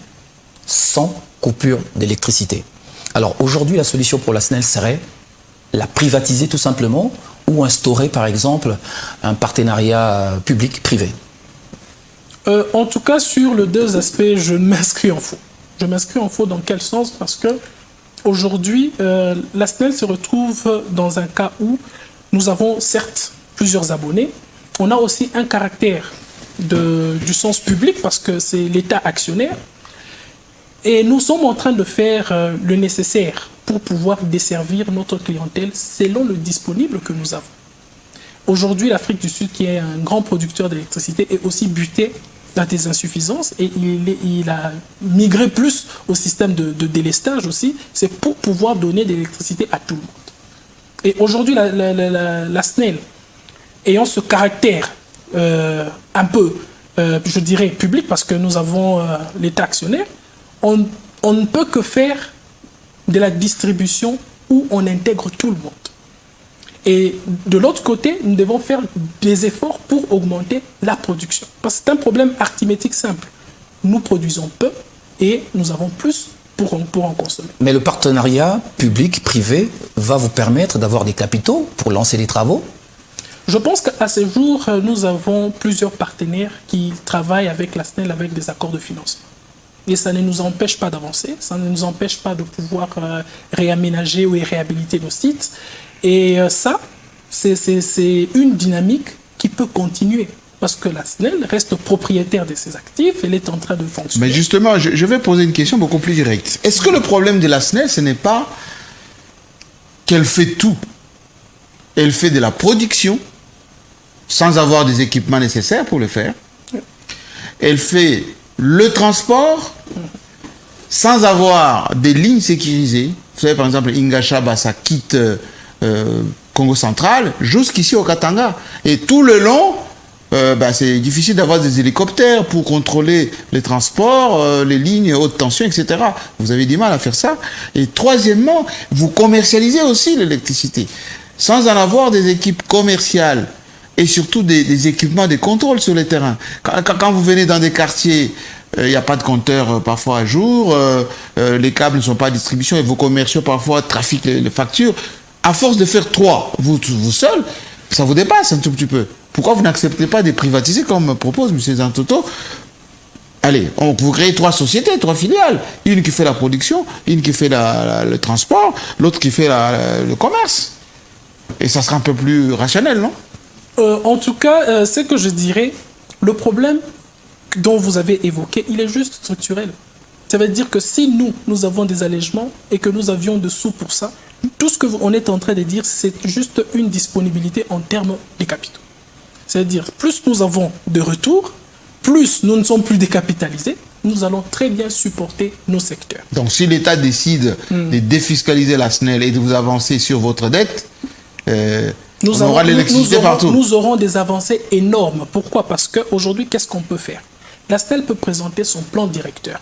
sans coupure d'électricité. Alors aujourd'hui, la solution pour la SNEL serait la privatiser tout simplement ou instaurer par exemple un partenariat public-privé. En tout cas, sur les deux aspects, je m'inscris en faux. Je m'inscris en faux dans quel sens? Parce que aujourd'hui, la SNEL se retrouve dans un cas où nous avons certes plusieurs abonnés, on a aussi un caractère du sens public parce que c'est l'État actionnaire. Et nous sommes en train de faire le nécessaire pour pouvoir desservir notre clientèle selon le disponible que nous avons. Aujourd'hui, l'Afrique du Sud, qui est un grand producteur d'électricité, est aussi buté dans des insuffisances et il a migré plus au système de délestage aussi. C'est pour pouvoir donner de l'électricité à tout le monde. Et aujourd'hui, la SNEL, ayant ce caractère un peu, je dirais, public, parce que nous avons l'État actionnaire, on ne peut que faire de la distribution où on intègre tout le monde. Et de l'autre côté, nous devons faire des efforts pour augmenter la production. Parce que c'est un problème arithmétique simple. Nous produisons peu et nous avons plus pour en consommer. Mais le partenariat public-privé va vous permettre d'avoir des capitaux pour lancer les travaux? Je pense qu'à ce jour, nous avons plusieurs partenaires qui travaillent avec la SNEL avec des accords de financement. Et ça ne nous empêche pas d'avancer, ça ne nous empêche pas de pouvoir réaménager ou réhabiliter nos sites. Et ça, c'est une dynamique qui peut continuer. Parce que la SNEL reste propriétaire de ses actifs, elle est en train de fonctionner. Mais justement, je vais poser une question beaucoup plus directe. Est-ce que le problème de la SNEL, ce n'est pas qu'elle fait tout? Elle fait de la production sans avoir des équipements nécessaires pour le faire. Elle fait le transport sans avoir des lignes sécurisées. Vous savez, par exemple, Ingashaba, ça quitte Congo central jusqu'ici au Katanga. Et tout le long, c'est difficile d'avoir des hélicoptères pour contrôler les transports, les lignes haute tension, etc. Vous avez du mal à faire ça. Et troisièmement, vous commercialisez aussi l'électricité. Sans en avoir des équipes commerciales et surtout des équipements de contrôle sur le terrain. Quand vous venez dans des quartiers, il n'y a pas de compteur parfois à jour, les câbles ne sont pas à distribution et vos commerciaux parfois trafiquent les factures. À force de faire trois, vous seul, ça vous dépasse un tout petit peu. Pourquoi vous n'acceptez pas de privatiser comme propose M. Zantoto? Allez, vous créez trois sociétés, trois filiales. Une qui fait la production, une qui fait le transport, l'autre qui fait le commerce. Et ça sera un peu plus rationnel, non? En tout cas, ce que je dirais, le problème dont vous avez évoqué, il est juste structurel. Ça veut dire que si nous avons des allègements et que nous avions des sous pour ça, tout ce qu'on est en train de dire, c'est juste une disponibilité en termes de capitaux. C'est-à-dire, plus nous avons de retours, plus nous ne sommes plus décapitalisés, nous allons très bien supporter nos secteurs. Donc si l'État décide de défiscaliser la SNEL et de vous avancer sur votre dette, on aura l'électricité partout. Nous aurons des avancées énormes. Pourquoi? Parce qu'aujourd'hui, qu'est-ce qu'on peut faire? La SNEL peut présenter son plan directeur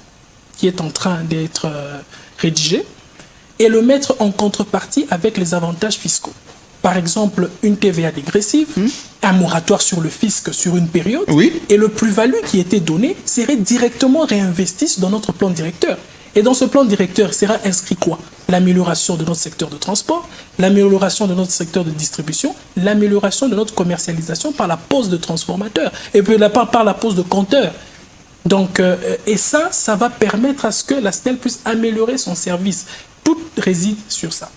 qui est en train d'être rédigé et le mettre en contrepartie avec les avantages fiscaux. Par exemple, une TVA dégressive, un moratoire sur le fisc sur une période, et le plus-value qui était donné serait directement réinvesti dans notre plan directeur. Et dans ce plan directeur, sera inscrit quoi? L'amélioration de notre secteur de transport, l'amélioration de notre secteur de distribution, l'amélioration de notre commercialisation par la pose de transformateurs et puis par la pose de compteurs. Donc, et ça va permettre à ce que la SNEL puisse améliorer son service. Tout réside sur ça.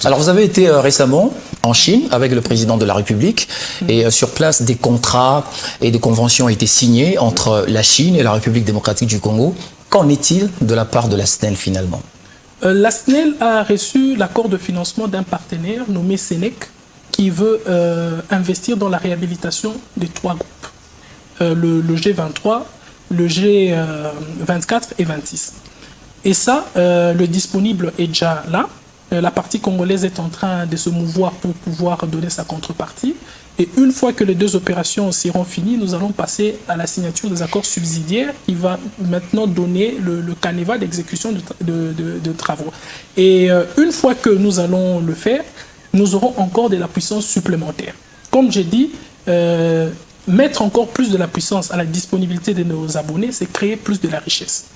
Alors, vous avez été récemment en Chine avec le président de la République et sur place, des contrats et des conventions ont été signés entre la Chine et la République démocratique du Congo. Qu'en est-il de la part de la SNEL finalement? La SNEL a reçu l'accord de financement d'un partenaire nommé Sénèc qui veut investir dans la réhabilitation des trois groupes. Le G23, le G24 et 26. Et ça, le disponible est déjà là. La partie congolaise est en train de se mouvoir pour pouvoir donner sa contrepartie. Et une fois que les deux opérations seront finies, nous allons passer à la signature des accords subsidiaires qui va maintenant donner le canevas d'exécution de travaux. Et une fois que nous allons le faire, nous aurons encore de la puissance supplémentaire. Comme j'ai dit, mettre encore plus de la puissance à la disponibilité de nos abonnés, c'est créer plus de la richesse.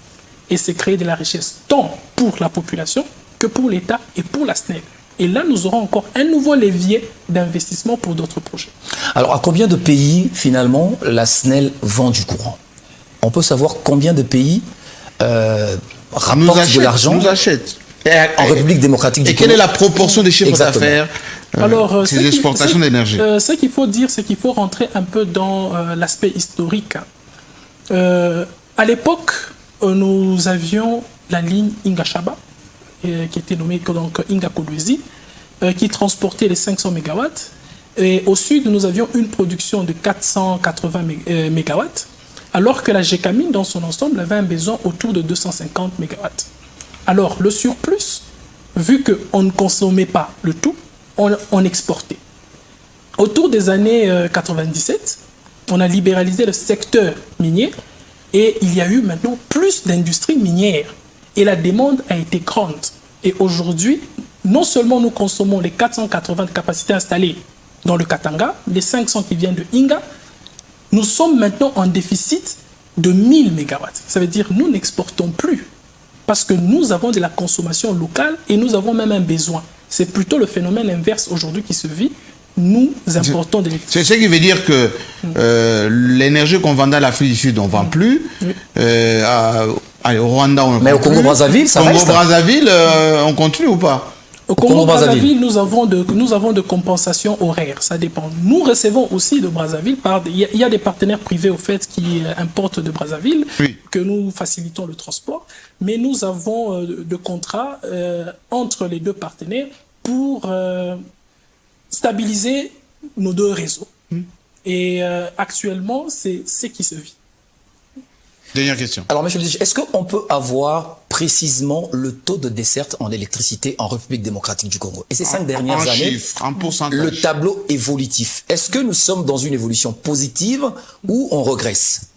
Et c'est créer de la richesse tant pour la population que pour l'État et pour la SNEL. Et là, nous aurons encore un nouveau levier d'investissement pour d'autres projets. Alors, à combien de pays, finalement, la SNEL vend du courant? On peut savoir combien de pays rapportent de l'argent nous achètent. En République démocratique du Congo. Et quelle est la proportion des chiffres d'affaires Alors, ces exportations d'énergie? Ce qu'il faut dire, c'est qu'il faut rentrer un peu dans l'aspect historique. À l'époque, nous avions la ligne Inga-Chaba, qui était nommée donc Inga-Kolwezi, qui transportait les 500 MW. Et au sud, nous avions une production de 480 MW, alors que la GECAMINE, dans son ensemble, avait un besoin autour de 250 MW. Alors, le surplus, vu qu'on ne consommait pas le tout, on exportait. Autour des années 97, on a libéralisé le secteur minier et il y a eu maintenant plus d'industries minières. Et la demande a été grande. Et aujourd'hui, non seulement nous consommons les 480 de capacités installées dans le Katanga, les 500 qui viennent de Inga, nous sommes maintenant en déficit de 1000 MW. Ça veut dire que nous n'exportons plus parce que nous avons de la consommation locale et nous avons même un besoin. C'est plutôt le phénomène inverse aujourd'hui qui se vit. Nous importons de l'électricité. C'est ce qui veut dire que l'énergie qu'on vendait à l'Afrique du Sud, on ne vend plus. Au Rwanda, on ne vend plus. Mais au Congo-Brazzaville, ça reste. Au Congo-Brazzaville, on continue ou pas? Au Congo-Brazzaville, nous avons de compensations horaires, ça dépend. Nous recevons aussi de Brazzaville, il y a des partenaires privés au fait qui importent de Brazzaville, oui, que nous facilitons le transport, mais nous avons de contrats entre les deux partenaires pour stabiliser nos deux réseaux. Et actuellement, c'est ce qui se vit. Dernière question. Alors, monsieur le DG, est-ce qu'on peut avoir précisément le taux de desserte en électricité en République démocratique du Congo? Et ces 5 dernières années, le tableau évolutif. Est-ce que nous sommes dans une évolution positive ou on régresse?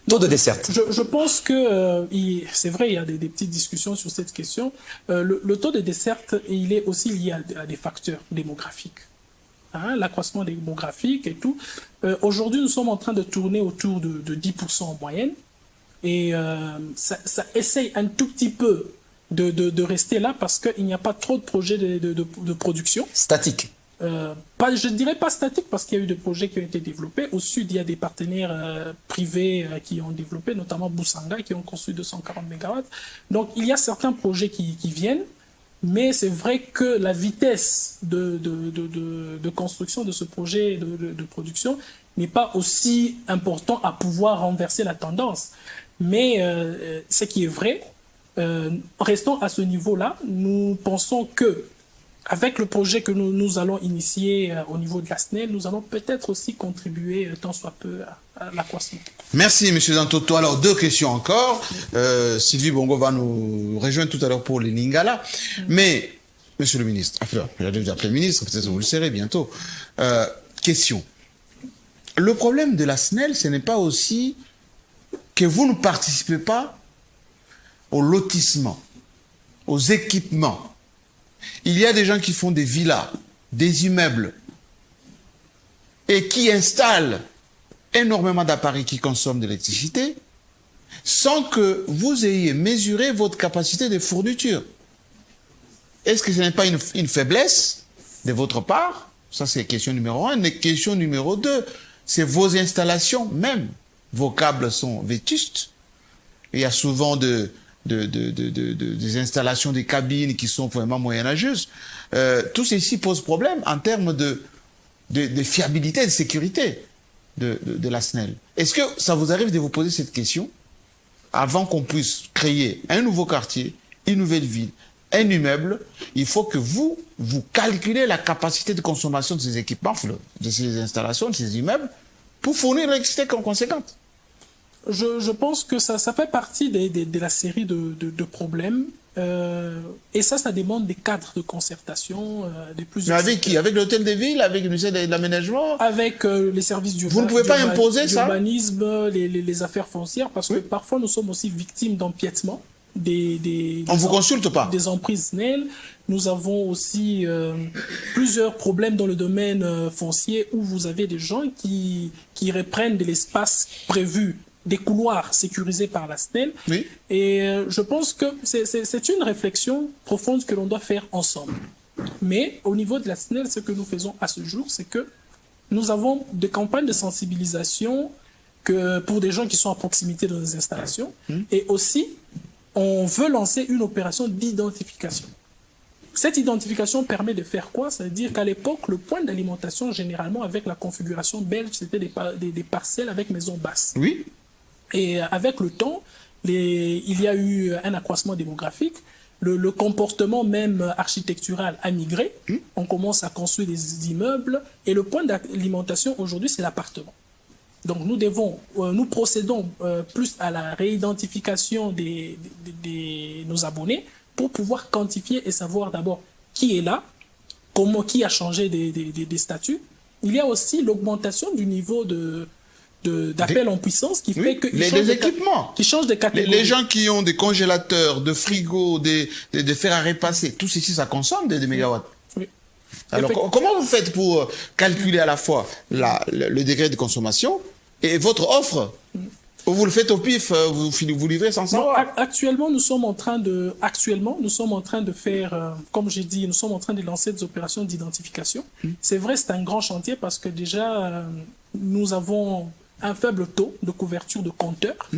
Taux de desserte. Je pense que, c'est vrai, il y a des petites discussions sur cette question. Le taux de desserte, il est aussi lié à des facteurs démographiques. L'accroissement démographique et tout. Aujourd'hui, nous sommes en train de tourner autour de 10% en moyenne. Et ça essaye un tout petit peu de rester là parce qu'il n'y a pas trop de projets de production. Statique. Je ne dirais pas statique parce qu'il y a eu des projets qui ont été développés. Au sud, il y a des partenaires privés qui ont développé, notamment Boussanga, qui ont construit 240 MW. Donc, il y a certains projets qui viennent, mais c'est vrai que la vitesse de construction de ce projet de production n'est pas aussi important à pouvoir renverser la tendance. Mais ce qui est vrai, restons à ce niveau-là. Nous pensons que avec le projet que nous allons initier au niveau de la SNEL, nous allons peut-être aussi contribuer tant soit peu à l'accroissement. Merci, M. Dantoto. Alors, 2 questions encore. Sylvie Bongo va nous rejoindre tout à l'heure pour les Lingala. Mais, Monsieur le ministre, j'allais vous appeler ministre, peut-être que vous le serez bientôt. Question. Le problème de la SNEL, ce n'est pas aussi que vous ne participez pas au lotissement, aux équipements. Il y a des gens qui font des villas, des immeubles, et qui installent énormément d'appareils qui consomment de l'électricité, sans que vous ayez mesuré votre capacité de fourniture. Est-ce que ce n'est pas une faiblesse de votre part? Ça, c'est question numéro 1. Et question numéro 2, c'est vos installations même. Vos câbles sont vétustes. Il y a souvent des installations, des cabines qui sont vraiment moyenâgeuses. Tout ceci pose problème en termes de fiabilité, de sécurité de la SNEL. Est-ce que ça vous arrive de vous poser cette question avant qu'on puisse créer un nouveau quartier, une nouvelle ville, un immeuble? Il faut que vous calculez la capacité de consommation de ces équipements, de ces installations, de ces immeubles, pour fournir l'électricité conséquente. Je pense que ça fait partie de la série de problèmes. Et ça demande des cadres de concertation de plusieurs. Mais avec qui? Avec l'hôtel de ville, avec le ministère de l'aménagement? Avec les services Vous ne pouvez pas imposer ça? L'urbanisme, les affaires foncières, parce que parfois nous sommes aussi victimes d'empiètement. On ne vous consulte pas? Des emprises SNEL. Nous avons aussi plusieurs problèmes dans le domaine foncier où vous avez des gens qui reprennent de l'espace prévu, des couloirs sécurisés par la SNEL. Oui. Et je pense que c'est une réflexion profonde que l'on doit faire ensemble. Mais au niveau de la SNEL, ce que nous faisons à ce jour, c'est que nous avons des campagnes de sensibilisation pour des gens qui sont à proximité de nos installations. Et aussi, on veut lancer une opération d'identification. Cette identification permet de faire quoi? C'est-à-dire qu'à l'époque, le point d'alimentation, généralement, avec la configuration belge, c'était des parcelles avec maisons basses. Oui. Et avec le temps, il y a eu un accroissement démographique. Le comportement même architectural a migré. On commence à construire des immeubles. Et le point d'alimentation, aujourd'hui, c'est l'appartement. Donc, nous procédons plus à la réidentification de nos abonnés pour pouvoir quantifier et savoir d'abord qui est là, qui a changé des statuts. Il y a aussi l'augmentation du niveau d'appel en puissance qui fait que les équipements qui changent de catégorie. Les gens qui ont des congélateurs, de frigos, des fers à repasser, tout ceci, ça consomme des mégawatts. Oui. Alors, comment vous faites pour calculer à la fois le degré de consommation et votre offre? Ou vous le faites au pif, vous livrez sans savoir? Actuellement, nous sommes en train de faire, comme j'ai dit, nous sommes en train de lancer des opérations d'identification. C'est vrai, c'est un grand chantier parce que déjà, nous avons un faible taux de couverture de compteurs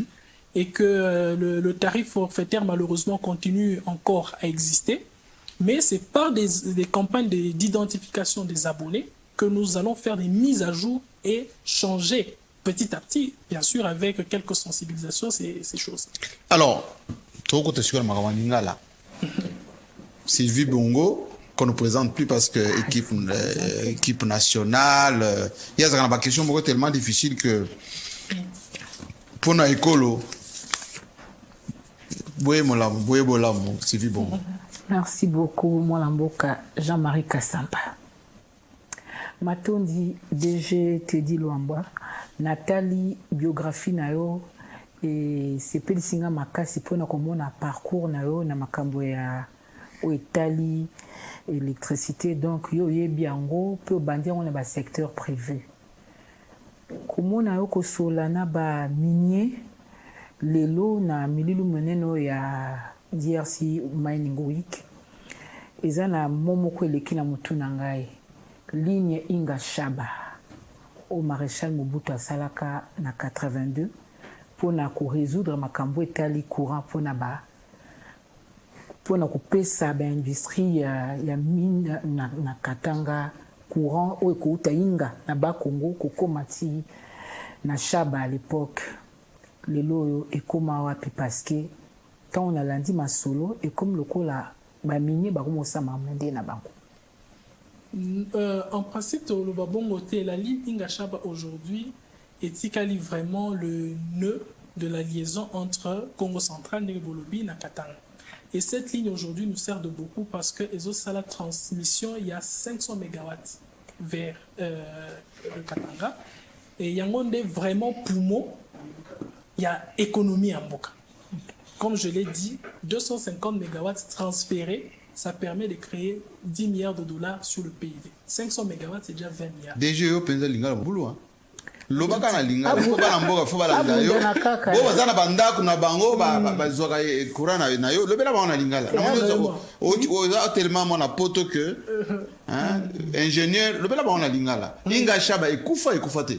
et que le tarif forfaitaire, malheureusement, continue encore à exister. Mais c'est par des campagnes d'identification des abonnés que nous allons faire des mises à jour et changer petit à petit, bien sûr, avec quelques sensibilisations, ces choses. Alors, Sylvie Bongo, qu'on ne présente plus parce que équipe nationale, il y a une question tellement difficile que pour nous écolo, Sylvie Bongo. Merci beaucoup, Molamboka Jean-Marie Kassampa. Matondi DG Teddy Luamba, Nathalie biographie nayo et c'est pelisinga makasi pona komona parcours nayo na makambo ya Itali électricité donc yo yebiango pe bandia on ba secteur privé. Komona yo ko solana ba minier lelo na mililu meneno ya DRC Mining Week. Ezana momoko eleki na mutu na ngai. Ligne Inga Shaba au maréchal Mobutu Salaka na 82 pour résoudre makambo etali courant pour couper sa industrie ya mine na Katanga courant ou ekouta Inga na ba Congo kokomati na Shaba à l'époque lelo ekoma wapi parce que quand on a lundi masolo et comme le kola ba minier ba komosa mamende na bango. En principe, le Babongoté, la ligne Ingashaba aujourd'hui est vraiment le nœud de la liaison entre Congo central, Nebolobi et Nakatanga. Et cette ligne aujourd'hui nous sert de beaucoup parce que à la transmission, il y a 500 MW vers le Katanga. Et il y a vraiment poumon, il y a économie en Boka. Comme je l'ai dit, 250 MW transférés, ça permet de créer 10 milliards de dollars sur le PIB. 500 MW, c'est déjà 20 milliards. DGO, penza linga boulot, hein. Lobaka na linga, faut pas l'amboka, faut pas la yo. Bo bazana banda kuna bango ba zoka courant na yo, lobela ba na linga la. Na tellement mon poto que hein, ingénieur, lobela ba na linga la. Inga shaba ekufate.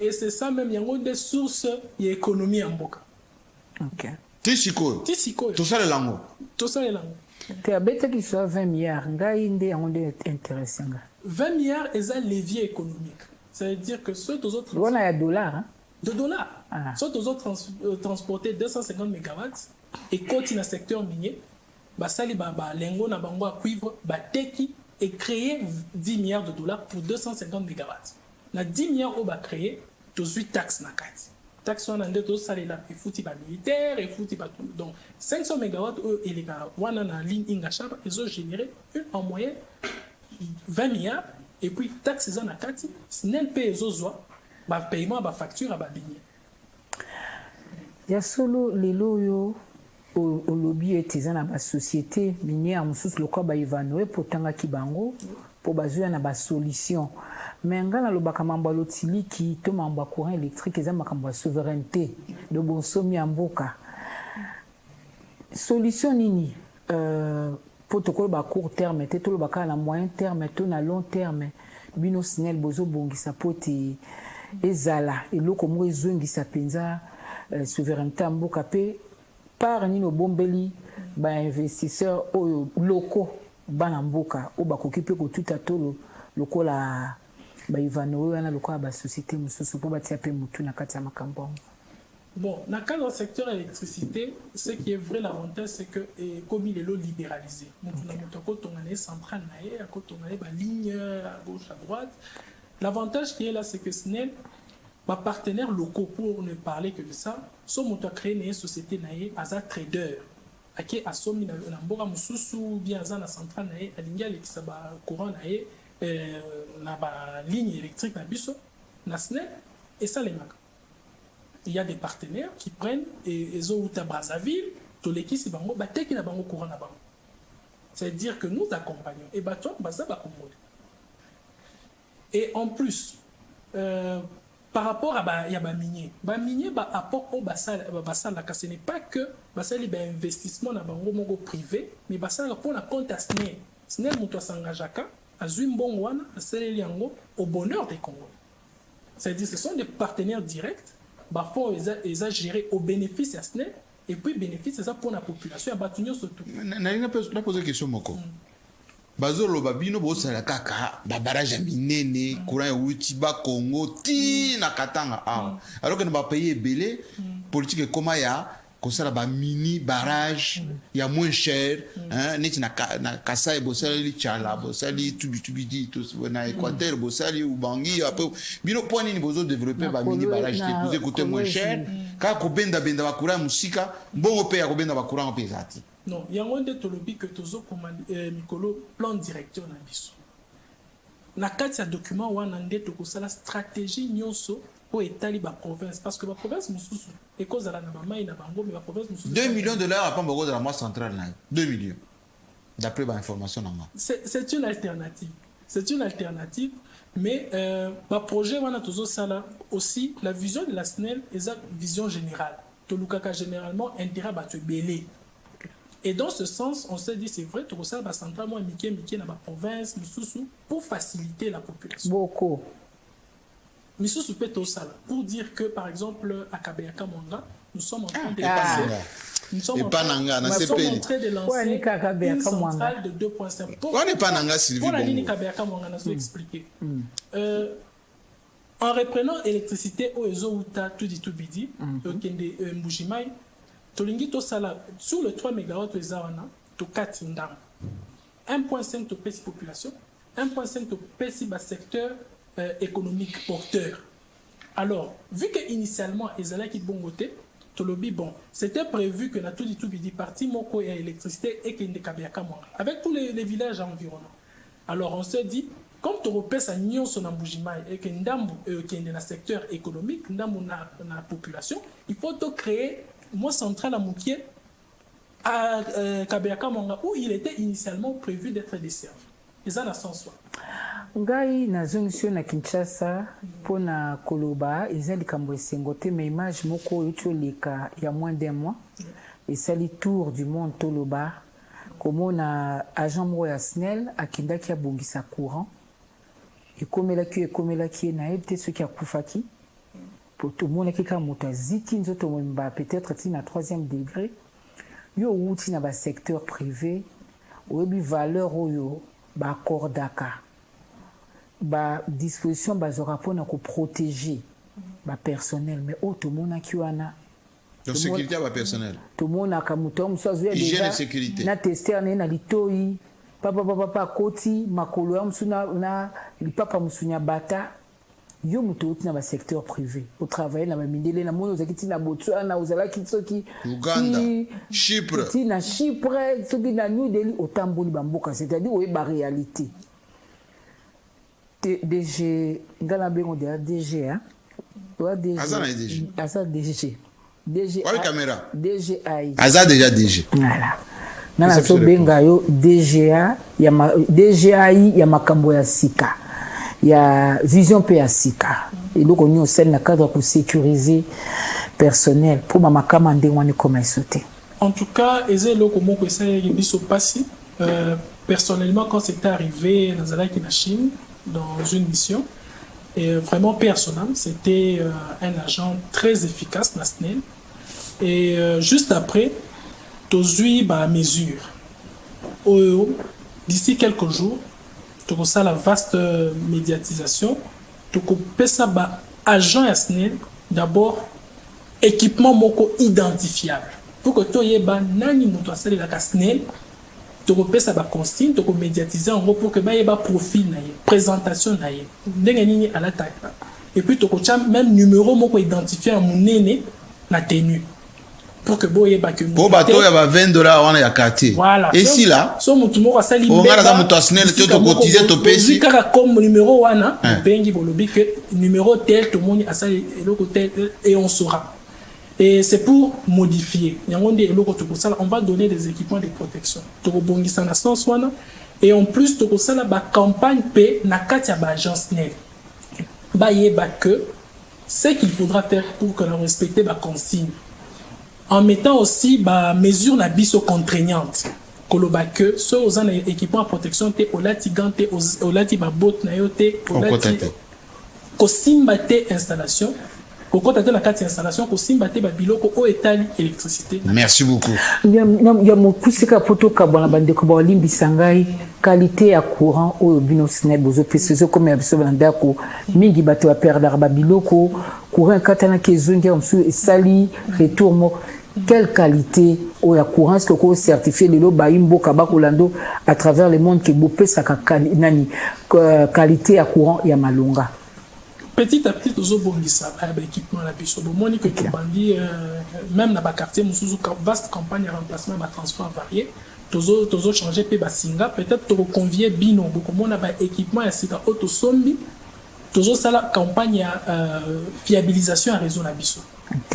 Et c'est ça même yango des sources d'économie en Boka. OK. Tisiko. Tout ça le lango. Tu as bête qui soit 20 milliards. Ngai on est intéressant. 20 milliards est un levier économique. Ça veut dire que ceux aux autres. On a $. De dollars. Ceux aux autres transporter 250 MW et continuer dans le secteur minier. Basali baba lengo na bango cuivre bateki et créer 10 milliards de dollars pour 250 MW. Na 10 milliards au ba créer 18 taxes na kati. Taxes on a deux salaires et fouti ba militaire et fouti ba tout. Donc 500 MW et les gars wana na ligne Ingashaba ils ont généré en moyenne 20 milliards et puis taxes en akati snel paye zozwa ba paiement ba facture à ba ligne. Ya solo lelo yo au lobby eteza na ba société minière mususu lokwa ba Ivanoe potanga kibango pour bazuya na ba solution. Mais ngana lobaka mambo lotiliki to mambo courant électrique eza makambo souveraineté de bonsomi amboka. Solution nini protocole ba court terme te to lobaka na moyen terme to na long terme bino signal bozo bongisa poti ezala eloko mo ezongisa penza souveraineté amboka pe par nino bombeli investisseurs locaux bana mboka o bakoki pe kotuta to lokola baivano wana lokola ba société mosusu po batia pe mutu na kati ya makambo. Bon, dans le cadre du secteur électricité, ce qui est vrai, l'avantage, c'est que comme il est libéralisé, quand on a les centrales, quand on a les lignes à gauche, à droite, l'avantage qui est là, c'est que SNEL, les partenaires locaux, pour ne parler que de ça, sont créé une société à trader. Qui a somme na mboka mususu bien za na centrale nae alinga lekisa ba courant nae na ba ligne électrique na biso na SNEL et ça les marques. Il y a des partenaires qui prennent et ils ont à Brazzaville, tous les qui c'est bango baté qui na bango courant na bango. C'est-à-dire que nous accompagnons et bateau baza ba komode. Et en plus par rapport à ya ba minier apport au basal la ce n'est pas que basal investissement na bango mongo privé mais basal pour la compte à SNEL muto sangajaka azui mbongo wana asaleli yango au bonheur des Congolais. C'est-à-dire ce sont des partenaires directs faut ils a géré au bénéfice à SNEL et puis bénéfice ça pour la population à batunyo surtout. Na poser question moko. Bazolo babino bo sala kaka ba barrage minene courant uti ba Congo ti na Katanga alors que na ba pays belé politique comme ya kosala ba mini barrage ya moins cher neti na Kasai bosali chala bosali tubidi to na Équateur bosali ubangi après bino point ni bozo développer ba mini barrage qui vous coûter moins cher ka ko benda ba courant musika bongo pe ya ko benda ba courant pe zati. Non, il y a un de tolobi que tozo mikolo plan directeur na biso. Na kati ya document wana nde tokosala stratégie nyonso pour étaler ba province parce que ba province mususu ekozala na ba mai na bango mais ba province mususu 2 millions de dollars à Pambogo de la moitié centrale là 2 millions d'après ba information na moi. C'est une alternative. C'est une alternative mais ba projet wana tozo sala aussi la vision de la SNEL est une vision générale. Tolukaka généralement intérêt ba tu belé. Et dans ce sens, on s'est dit, c'est vrai, tu reçois la centrale, moi, Mickey, dans la province, Missoussou, pour faciliter la population. Beaucoup. Missoussou peut tout ça, pour dire que, par exemple, à Kabeaka Mwanga, nous sommes en train de lancer. Nous sommes en train de lancer une centrale de 2.5. Pour la ligne Kabeaka Mwanga, nous avons expliqué. En reprenant l'électricité au Ezouta, tout dit, Kende Mbujimai, Tolingi to sala sur le 3 MW to ezana to 4 ndam 1.5 to pesi population 1.5 to pesi ba secteur économique porteur. Alors vu que initialement ezala ki bongote to lobi bon c'était prévu que na tout dit parti moko et électricité et kende kabiaka moi avec tous les villages environnants. Alors on s'est dit comme to repesa nyonso na Mbujimai et que ndambu kende na secteur économique ndambu na population il faut to créer moi central à Moukié à Kabeaka Mwanga où il était initialement prévu d'être desservi. Et ça n'a sens. Ngai na zonction na Kinshasa pona koloba ezali kambo esengote mais image moko yotoleka ya moins d'un mois et ça li tour du monde toloba comme na agent mo ya SNEL akindaki abongisa courant et komelaki na ebte ce qui a kufaki pour tout le monde qui a monté ziki nzoto mba peut-être na 3e degré yo outi na ba secteur privé obi valeur oyo ba accordaka ba disposition ba zora pona ko protéger ba personnel mais tout le monde qui wana donc sécurité ba personnel tout le monde a kamuto msozo déjà sécurité na tester na litoi papa koti makolo msuna na lipapa msunya bata yo muto na ba secteur privé au travail na ba mindele na mono zakiti na Botswana uzala kitsoki Uganda Chypre na Chypre soki na New Delhi otamboli bamboka c'est-à-dire oye ba réalité DG ngala bengo de DG hein toi DG asa DG ouais caméra DGI asa déjà DG voilà nana so benga yo DGA ya DGI ya makambo ya sika ya vision PASICA et donc on est au sein de cadre pour sécuriser personnel pour ma makama ndengwani comme sauter. En tout cas, ezelo komo ko essayer biso passi personnellement quand c'était arrivé dans la Chine dans une mission et vraiment personnel, c'était un agent très efficace na SNEL et juste après tozui ba mesure. D'ici quelques jours, tu ça la vaste médiatisation, tu ça ba agent ya SNEL d'abord équipement moko identifiable. Pour que tu aies ba nani moto asali la SNEL, tu ça ba consigne, tu médiatiser en gros pour que ba yeba profil na ye, présentation na ye. Ndenge nini à la taille. Et puis tu même numéro moko identifié à mon nene na tenue. Pour que boye ba que pour bateau ya ba $20 wana ya quartier. Voilà. Et si là so mutu moko asali on ngala za mutu asnel te to cotiser to pesi kaka comme numéro wana bengi bolobi que numéro tel to moni asali eloko tel et on saura. Et c'est pour modifier. Yango ndi eloko to ko sala on va donner des équipements de protection. To ko bongisa na sens wana et en plus to ko sala ba campagne P na kati ya ba agence NEL. Ba yeba que ce qu'il faudra faire pour que l'on respecte la consigne. En mettant aussi bah, mesures na biso contraignantes. Koloba que ceux aux équipements de protection te olati gante olati ba bot na yo te olati ko simba te installation ko kota te na kati installation ko simba te ba biloko o etali électricité. Merci beaucoup. Ya mo kusika poto ka bona bande ko ba limbisa ngai qualité ya courant o bino SNEL bozo pesizo comme ya biso banda ko mingi bato ya perdre ba biloko courant katana kezungi msu esali retour mo. Quelle qualité au courant ce que certifié de l'eau baimbo kabakolando à travers le monde qui bopé sa nani qualité à courant ya malunga. Petit à petit tozo bongisa ba équipement la biso bomoni que tu bandi même na ba quartier musuzu vaste campagne de remplacement ba transport varié tozo changer pe ba singa peut-être to convier bino bokomona ba équipement ya sika auto sombi tozo sala campagne ya fiabilisation à réseau na biso.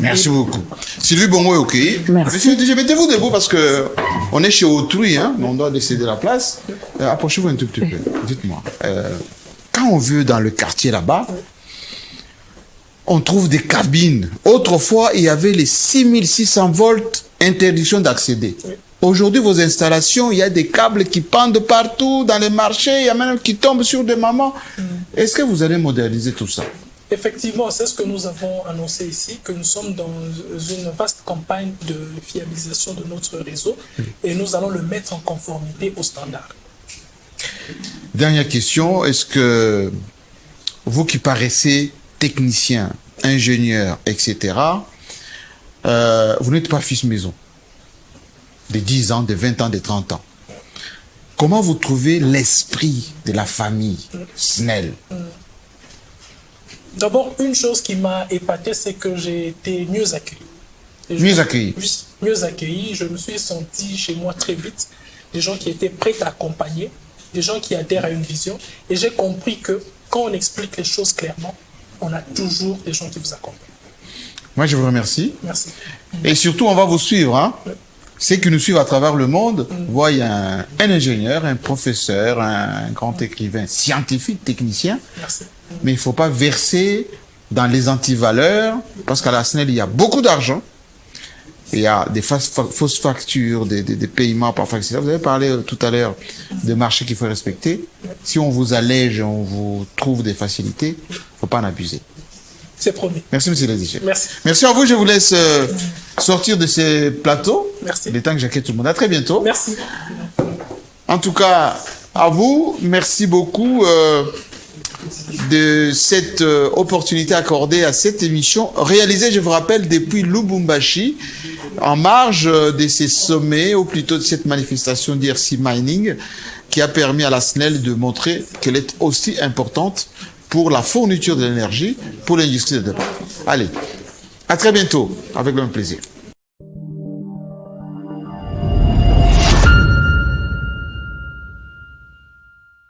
Merci beaucoup. Sylvie Bongo, ok. Merci. Monsieur, mettez-vous debout parce que on est chez autrui, hein, on doit décider la place. Approchez-vous un tout petit peu. Dites-moi, quand on veut dans le quartier là-bas, on trouve des cabines. Autrefois, il y avait les 6600 volts, interdiction d'accéder. Aujourd'hui, vos installations, il y a des câbles qui pendent partout dans les marchés, il y a même qui tombent sur des mamans. Est-ce que vous allez moderniser tout ça? Effectivement, c'est ce que nous avons annoncé ici, que nous sommes dans une vaste campagne de fiabilisation de notre réseau et nous allons le mettre en conformité aux standards. Dernière question, est-ce que vous qui paraissez technicien, ingénieur, etc., vous n'êtes pas fils maison de 10 ans, de 20 ans, de 30 ans. Comment vous trouvez l'esprit de la famille SNEL? D'abord, une chose qui m'a épaté, c'est que j'ai été mieux accueilli. Mieux accueilli? Oui, mieux accueilli. Je me suis senti chez moi très vite. Des gens qui étaient prêts à accompagner, des gens qui adhèrent à une vision. Et j'ai compris que quand on explique les choses clairement, on a toujours des gens qui vous accompagnent. Moi, je vous remercie. Merci. Et surtout, on va vous suivre. Hein? Oui. Ceux qui nous suivent à travers le monde voient un ingénieur, un professeur, un grand écrivain, scientifique, technicien. Merci. Mais il ne faut pas verser dans les antivaleurs, parce qu'à la SNEL, il y a beaucoup d'argent. Il y a des fausses factures, des paiements parfois, etc. Vous avez parlé tout à l'heure des marchés qu'il faut respecter. Si on vous allège, on vous trouve des facilités, il ne faut pas en abuser. C'est promis. Merci, monsieur le DG. Merci. Merci à vous. Je vous laisse sortir de ces plateaux. Merci. Il est temps que j'accueille tout le monde. À très bientôt. Merci. En tout cas, à vous, merci beaucoup de cette opportunité accordée à cette émission, réalisée, je vous rappelle, depuis Lubumbashi, en marge de ces sommets, ou plutôt de cette manifestation d'IRC Mining, qui a permis à la SNEL de montrer qu'elle est aussi importante pour la fourniture de l'énergie, pour l'industrie de demain. Allez, à très bientôt, avec le même plaisir.